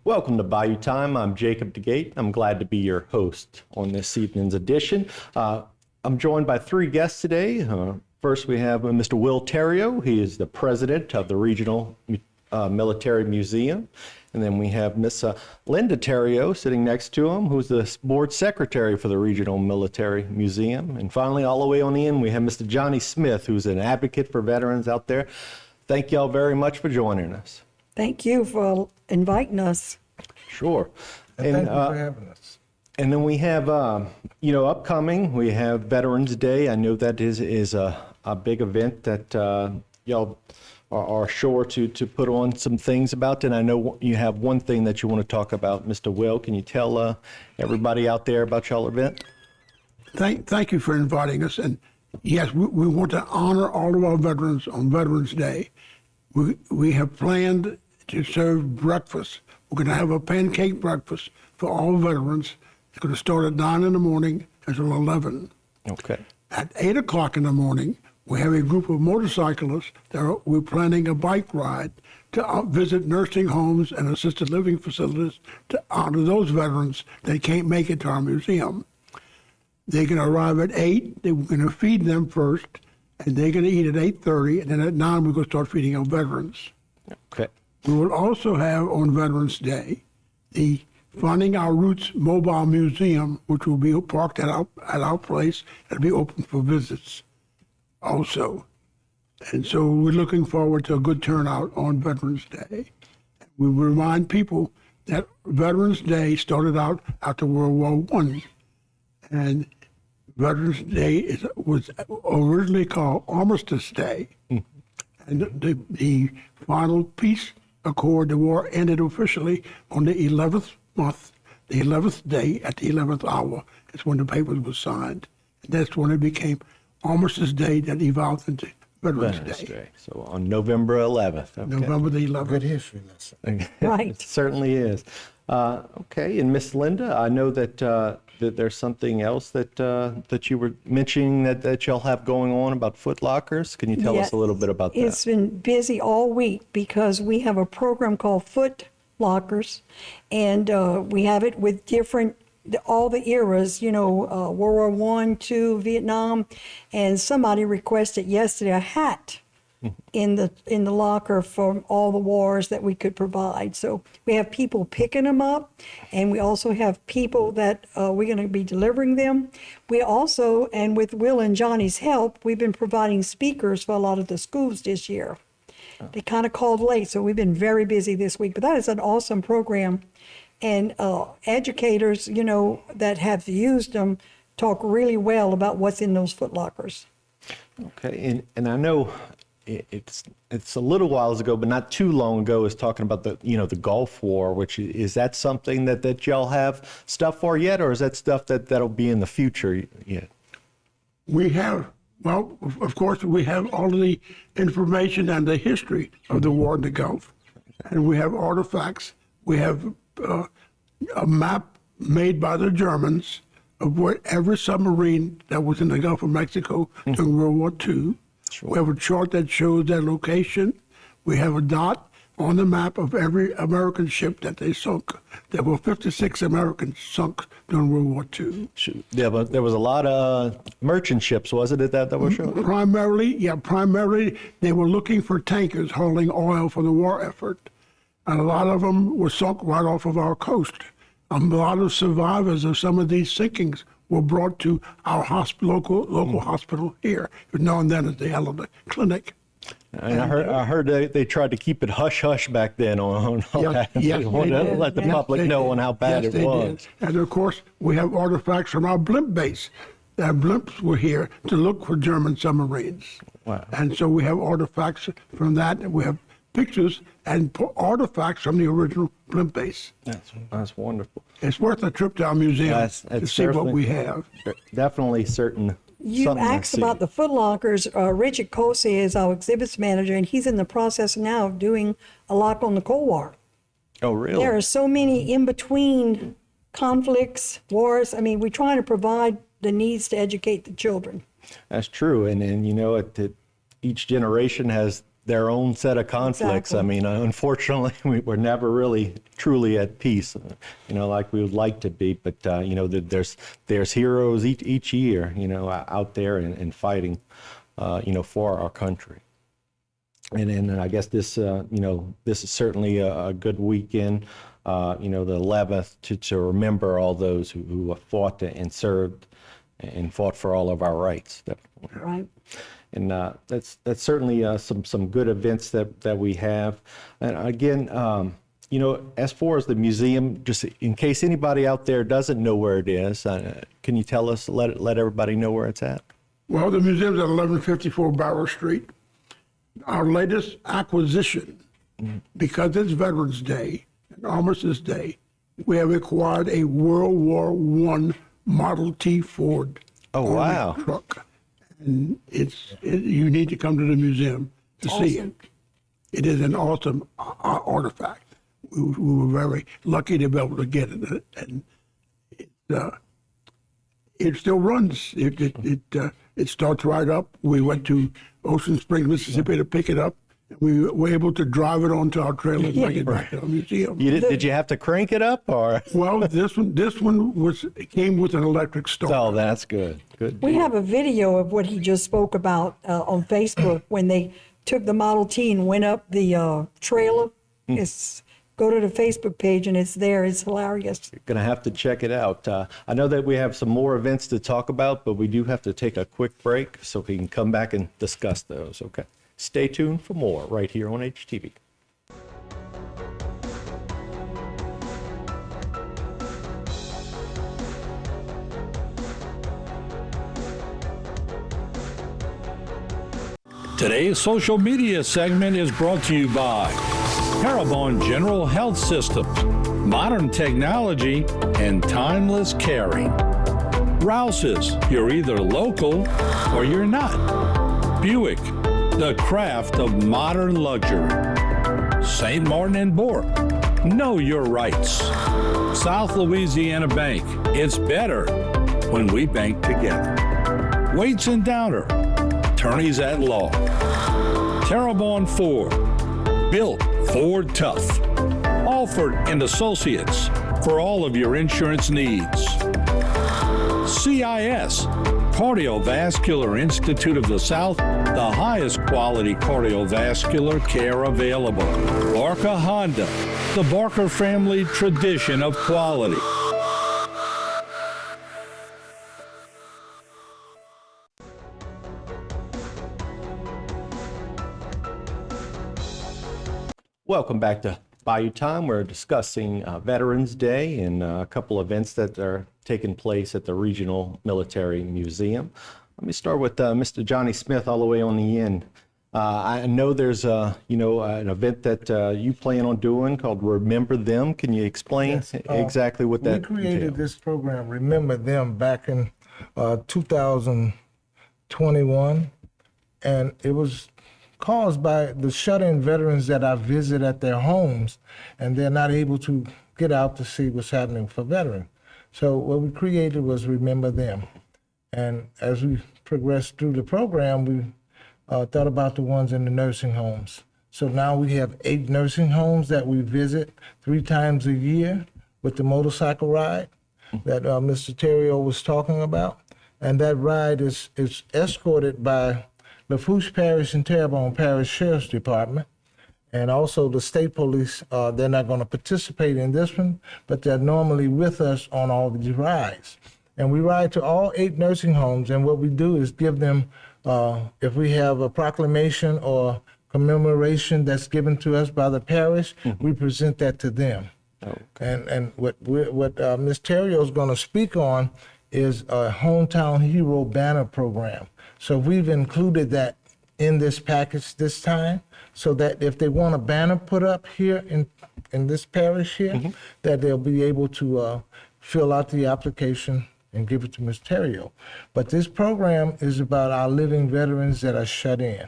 Welcome to Bayou Time. I'm Jacob DeGate. I'm glad to be your host on this evening's edition. I'm joined by three guests today. First, we have Mr. Will Terrio. He is the president of the Regional Military Museum. And then we have Miss Linda Terrio sitting next to him, who's the board secretary for the Regional Military Museum. And finally, all the way on the end, we have Mr. Johnny Smith, who's an advocate for veterans out there. Thank y'all very much for joining us. Thank you for inviting us. Sure. And thank you for having us. And then we have, upcoming, we have Veterans Day. I know that is a big event that y'all are sure to put on some things about. And I know you have one thing that you want to talk about, Mr. Will. Can you tell everybody out there about y'all event? Thank you for inviting us. And yes, we want to honor all of our veterans on Veterans Day. We have planned to serve breakfast. We're going to have a pancake breakfast for all veterans. It's going to start at 9 in the morning until 11. Okay. At 8 o'clock in the morning, we have a group of motorcyclists that we're planning a bike ride to visit nursing homes and assisted living facilities to honor those veterans that can't make it to our museum. They're going to arrive at 8. We're going to feed them first, and they're going to eat at 8:30, and then at 9 we're going to start feeding our veterans. Okay. We will also have on Veterans Day the Finding Our Roots Mobile Museum, which will be parked at our place and be open for visits also. And so we're looking forward to a good turnout on Veterans Day. We remind people that Veterans Day started out after World War I, and Veterans Day was originally called Armistice Day. And the final peace accord, the war ended officially on the 11th month, the 11th day at the 11th hour. That's when the papers were signed. And that's when it became Armistice Day that evolved into Veterans Day. So on November 11th. Okay. November the 11th. Good history lesson. Right. It certainly is. Okay, and Miss Linda, I know that there's something else that you were mentioning that y'all have going on about Foot Lockers. Can you tell us a little bit about that? It's been busy all week because we have a program called Foot Lockers, and we have it with all the eras, World War I, II, Vietnam, and somebody requested yesterday a hat in the locker from all the wars that we could provide. So we have people picking them up, and we also have people that we're going to be delivering them. We also, and with Will and Johnny's help, we've been providing speakers for a lot of the schools this year. They kind of called late, so we've been very busy this week. But that is an awesome program, and educators, that have used them talk really well about what's in those Foot Lockers. Okay, and I know it's a little while ago, but not too long ago, is talking about the Gulf War, which is that something that y'all have stuff for yet, or is that stuff that'll be in the future yet? We have, well, of course, we have all of the information and the history of the war in the Gulf, and we have artifacts. We have a map made by the Germans of where every submarine that was in the Gulf of Mexico during World War II. Sure. We have a chart that shows their location. We have a dot on the map of every American ship that they sunk. There were 56 Americans sunk during World War II. Yeah, but there was a lot of merchant ships, wasn't it, that were shown? Primarily, they were looking for tankers hauling oil for the war effort. And a lot of them were sunk right off of our coast. A lot of survivors of some of these sinkings were brought to our local hospital here, known then as the Elder Clinic. And I heard they tried to keep it hush-hush back then on that. Yes, they wanted to let the public know on how bad it was. And of course, we have artifacts from our blimp base. That blimps were here to look for German submarines. Wow. And so we have artifacts from that, and we have pictures and artifacts from the original blimp base. That's wonderful. It's worth a trip to our museum to see what we have. Definitely certain. You asked about the Foot Lockers. Richard Kosey is our exhibits manager, and he's in the process now of doing a lock on the Cold War. Oh, really? There are so many in-between conflicts, wars. I mean, we're trying to provide the needs to educate the children. That's true. And each generation has their own set of conflicts. I Exactly. mean, unfortunately, we're never really truly at peace, like we would like to be. But there's heroes each year, out there and fighting, for our country. And I guess this is certainly a good weekend, the 11th, to remember all those who fought and served and fought for all of our rights. Definitely. Right. And that's certainly some good events that we have. And again, as far as the museum, just in case anybody out there doesn't know where it is, can you tell us, let everybody know where it's at? Well, the museum's at 1154 Bayou Street. Our latest acquisition, because it's Veterans Day and Armistice Day, we have acquired a World War I Model T Ford Army truck. And you need to come to the museum to see it. It is an awesome artifact. We were very lucky to be able to get it, and it still runs. It starts right up. We went to Ocean Springs, Mississippi to pick it up. We were able to drive it onto our trailer and bring it back to the museum. Did you have to crank it up, or? Well, this one came with an electric start. Oh, that's good. Good. We have a video of what he just spoke about on Facebook when they took the Model T and went up the trailer. Go to the Facebook page and it's there. It's hilarious. You're going to have to check it out. I know that we have some more events to talk about, but we do have to take a quick break so we can come back and discuss those. Okay. Stay tuned for more right here on HTV. Today's social media segment is brought to you by Parabon General Health Systems, modern technology, and timeless caring. Rouse's, you're either local or you're not. Buick, the craft of modern luxury. St. Martin and Bourke, know your rights. South Louisiana Bank, it's better when we bank together. Waits and Downer, attorneys at law. Terrebonne Ford, built Ford tough. Alford and Associates, for all of your insurance needs. CIS, Cardiovascular Institute of the South, the highest quality cardiovascular care available. Barker Honda, the Barker family tradition of quality. Welcome back to Bayou Time. We're discussing Veterans Day and a couple events that are taking place at the Regional Military Museum. Let me start with Mr. Johnny Smith all the way on the end. I know there's an event that you plan on doing called Remember Them. Can you explain exactly what that We created entails? this program, Remember Them, back in 2021, and it was caused by the shut-in veterans that I visit at their homes, and they're not able to get out to see what's happening for veterans. So what we created was Remember Them. And as we progressed through the program, we thought about the ones in the nursing homes. So now we have 8 nursing homes that we visit 3 times a year with the motorcycle ride that Mr. Terrio was talking about. And that ride is escorted by Lafourche Parish and Terrebonne Parish Sheriff's Department, and also the state police. They're not going to participate in this one, but they're normally with us on all these rides. And we ride to all 8 nursing homes, and what we do is give them, if we have a proclamation or commemoration that's given to us by the parish, we present that to them. Okay. And what Ms. Terrio is going to speak on is a Hometown Hero banner program. So we've included that in this package this time, so that if they want a banner put up here in this parish here, that they'll be able to fill out the application and give it to Ms. Terrio. But this program is about our living veterans that are shut in.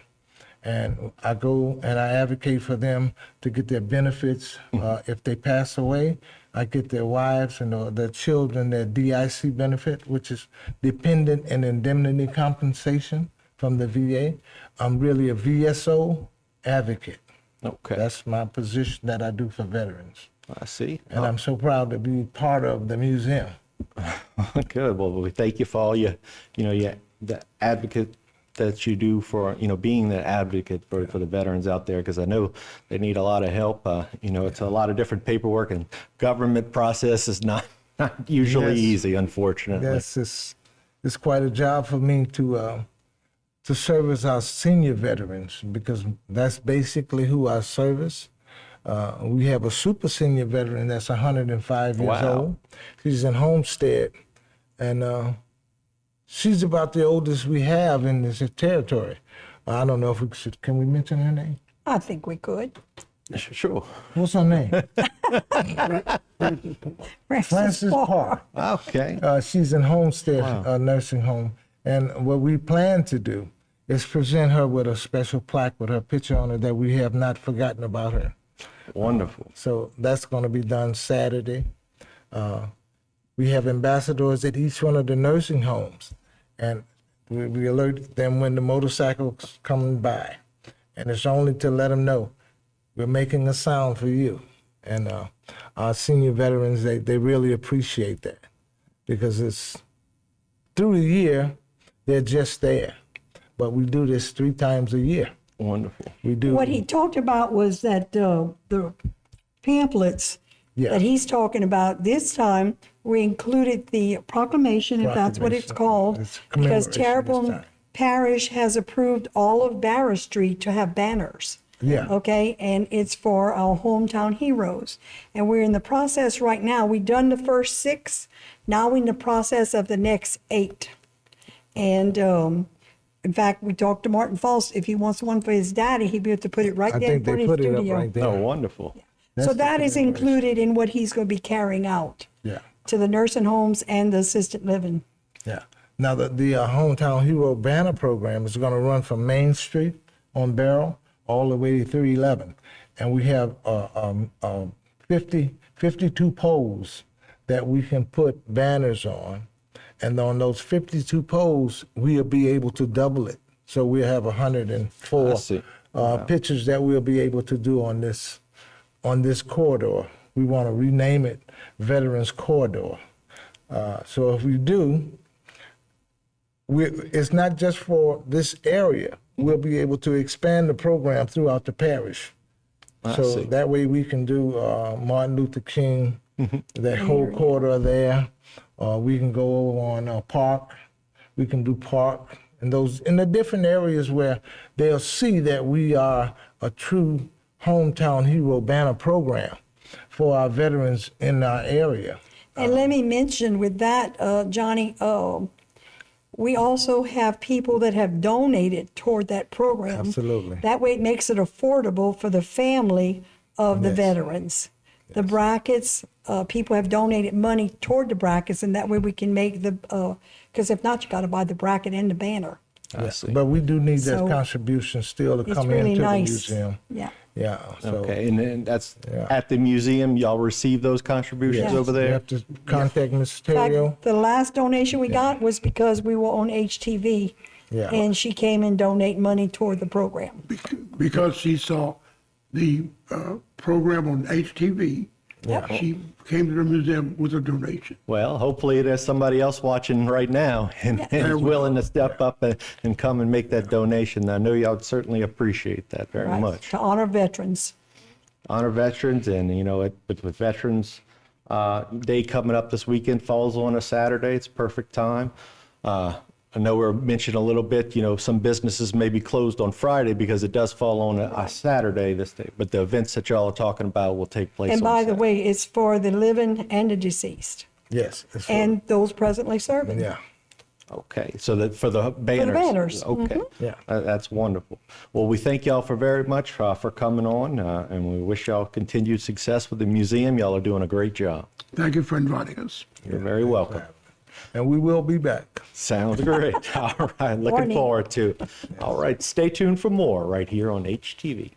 And I go and I advocate for them to get their benefits. If they pass away, I get their wives and their children their DIC benefit, which is Dependent and Indemnity Compensation from the VA. I'm really a VSO advocate. Okay. That's my position that I do for veterans. I see. And I'm so proud to be part of the museum. Good. Well, we thank you for all the advocate that you do for, being the advocate for the veterans out there, because I know they need a lot of help. It's a lot of different paperwork, and government process is not usually Yes. easy, unfortunately. Yes, it's quite a job for me to service our senior veterans, because that's basically who I service. We have a super senior veteran that's 105 years Wow. old. She's in Homestead, and she's about the oldest we have in this territory. I don't know if can we mention her name? I think we could. Sure. What's her name? Francis Parr. Parr. Okay. She's in Homestead nursing home, and what we plan to do is present her with a special plaque with her picture on it, that we have not forgotten about her. Wonderful. So that's going to be done Saturday. We have ambassadors at each one of the nursing homes, and we alert them when the motorcycle's coming by, and it's only to let them know we're making a sound for you. And our senior veterans, they really appreciate that, because it's through the year they're just there, but we do this 3 times a year. Wonderful. We do. What he talked about was that the pamphlets Yeah. that he's talking about this time, we included the proclamation, if that's what it's Proclamation. called, It's a because commemoration this Terrebonne time. Parish has approved all of Barrow Street to have banners. Yeah. Okay, and it's for our hometown heroes. And we're in the process right now. We've done the first 6. Now we're in the process of the next 8. And in fact, we talked to Martin Falls. If he wants one for his daddy, he'd be able to put it right I there think in they front of put his it up studio. right there. Oh, wonderful. So that is included in what he's going to be carrying out Yeah. to the nursing homes and the assisted living. Yeah. Now, the Hometown Hero Banner Program is going to run from Main Street on Barrow all the way to 311. And we have 52 poles that we can put banners on. And on those 52 poles, we'll be able to double it. So we'll have 104 I see. pictures that we'll be able to do on this corridor. We want to rename it Veterans Corridor. So if we do, it's not just for this area. We'll be able to expand the program throughout the parish. I So see. that way we can do Martin Luther King, that whole corridor there. We can go over on Park. We can do Park, and those in the different areas where they'll see that we are a true hometown hero banner program for our veterans in our area. And let me mention with that, Johnny, we also have people that have donated toward that program. Absolutely. That way it makes it affordable for the family of the Yes. veterans. The brackets, people have donated money toward the brackets, and that way we can make the, because if not, you got to buy the bracket and the banner. I see. But we do need that So, contribution still to It's come really into nice. the museum. Yeah. Yeah. So Okay, and that's Yeah. at the museum, y'all receive those contributions Yes. over you there? have to contact Ms. In fact, Terrio. the last donation we got was because we were on HTV, Yeah. and she came and donate money toward the program. Because she saw the program on HTV. Yeah. She came to the museum with a donation. Well, hopefully there's somebody else watching right now and is willing to step up and come and make that donation. I know y'all would certainly appreciate that very Right, much. to honor veterans. Honor veterans, and with Veterans Day coming up this weekend, falls on a Saturday. It's a perfect time. I know we're mentioning a little bit, some businesses may be closed on Friday because it does fall on a Saturday this day, but the events that y'all are talking about will take place And on by the Saturday. way, it's for the living and the deceased, Yes. it's for- and those presently serving. yeah. Okay, so that for the banners. banners, Okay, Yeah. That's wonderful. Well, we thank y'all very much for coming on, and we wish y'all continued success with the museum. Y'all are doing a great job. Thank you for inviting us. You're very welcome. And we will be back. Sounds great. All right, looking Morning. forward to it. All right, stay tuned for more right here on HTV.